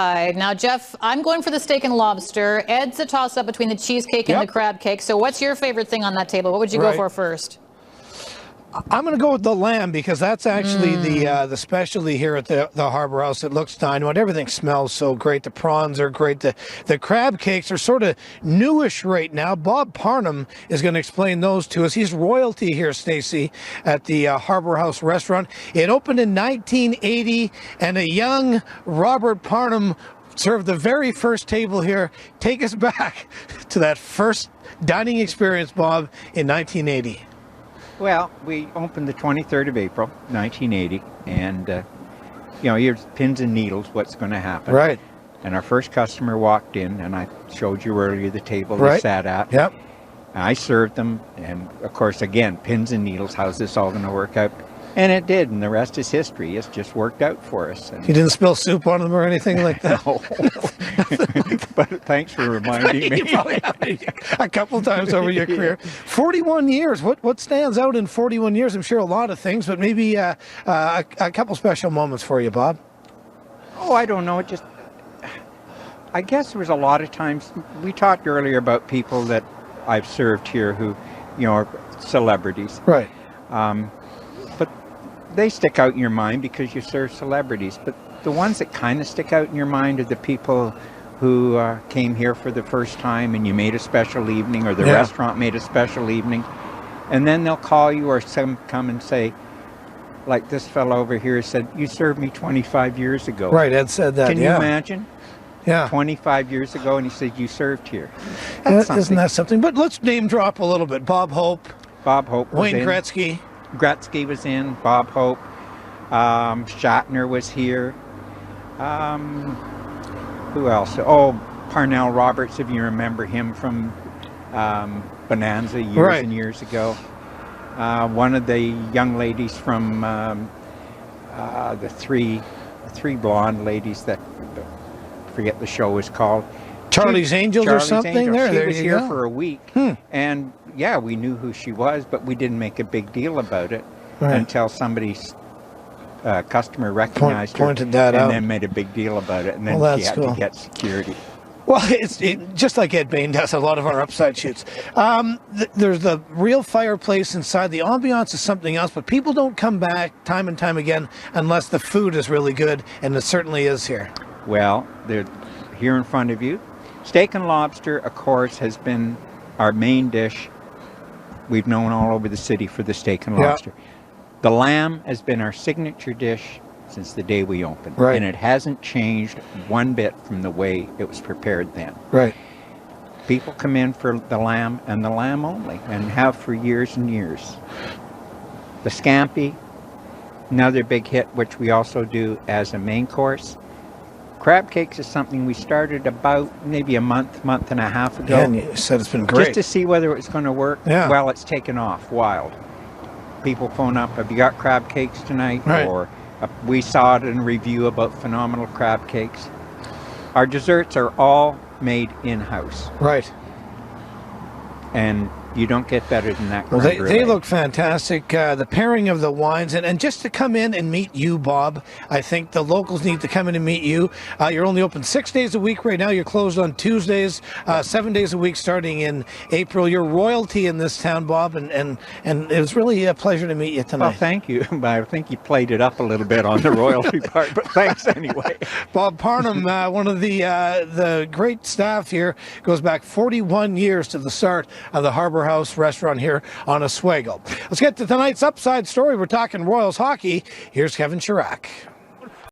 Now, Jeff, I'm going for the steak and lobster. Ed's a toss-up between the cheesecake and the crab cake. So what's your favorite thing on that table? What would you go for first? I'm going to go with the lamb because that's actually the specialty here at the Harbour House. It looks dynamite. Everything smells so great. The prawns are great. The crab cakes are sort of newish right now. Bob Parnham is going to explain those to us. He's royalty here, Stacey, at the Harbour House restaurant. It opened in 1980, and a young Robert Parnham served the very first table here. Take us back to that first dining experience, Bob, in 1980. Well, we opened the 23rd of April, 1980, and, here's pins and needles, what's going to happen. Right. And our first customer walked in, and I showed you earlier the table they sat at. Yep. I served them, and, of course, again, pins and needles, how's this all going to work out? And it did, and the rest is history. It's just worked out for us. And you didn't spill soup on them or anything like that? No. But thanks for reminding me. You probably have a couple times over your career. 41 years. What stands out in 41 years? I'm sure a lot of things, but maybe a couple special moments for you, Bob. Oh, I don't know. I guess there was a lot of times. We talked earlier about people that I've served here who, are celebrities. Right. But they stick out in your mind because you serve celebrities. But the ones that kind of stick out in your mind are the people who came here for the first time and you made a special evening, or the restaurant made a special evening. And then they'll call you or come and say, like this fellow over here said, you served me 25 years ago. Right, Ed said that, Can you imagine? Yeah. 25 years ago, and he said, you served here. Isn't that something? But let's name drop a little bit. Bob Hope. Was Wayne in. Gretzky. Gretzky was in. Bob Hope. Shatner was here. Who else? Oh, Parnell Roberts, if you remember him from Bonanza years and years ago. One of the young ladies from the three blonde ladies that I forget the show was called. Charlie's Angels or something? Angels. There she was you here go. for a week. And yeah, we knew who she was, but we didn't make a big deal about it until somebody's customer recognized her pointed that out, and then made a big deal about it, and then she had to get security. Well, it's just like Ed Bain does a lot of our upside shoots. There's the real fireplace inside. The ambiance is something else, but people don't come back time and time again unless the food is really good, and it certainly is here. Well, they're here in front of you. Steak and lobster, of course, has been our main dish. We've known all over the city for the steak and lobster. The lamb has been our signature dish since the day we opened. Right. And it hasn't changed one bit from the way it was prepared then. Right. People come in for the lamb and the lamb only, and have for years and years. The scampi, another big hit, which we also do as a main course. Crab cakes is something we started about maybe a month and a half ago. Yeah, and you said it's been great. Just to see whether it's going to work. Yeah. Well, it's taken off wild. People phone up, have you got crab cakes tonight? Right. Or we saw it in a review about phenomenal crab cakes. Our desserts are all made in-house. Right. And you don't get better than that. Well, they look fantastic. The pairing of the wines, and just to come in and meet you, Bob, I think the locals need to come in and meet you. You're only open 6 days a week right now. You're closed on Tuesdays, 7 days a week starting in April. You're royalty in this town, Bob, and it was really a pleasure to meet you tonight. Well, thank you. I think you played it up a little bit on the royalty part, but thanks anyway. Bob Parnham, one of the great staff here, goes back 41 years to the start of the Harbour House restaurant here on Oswego. Let's get to tonight's upside story. We're talking Royals hockey. Here's Kevin Chirac.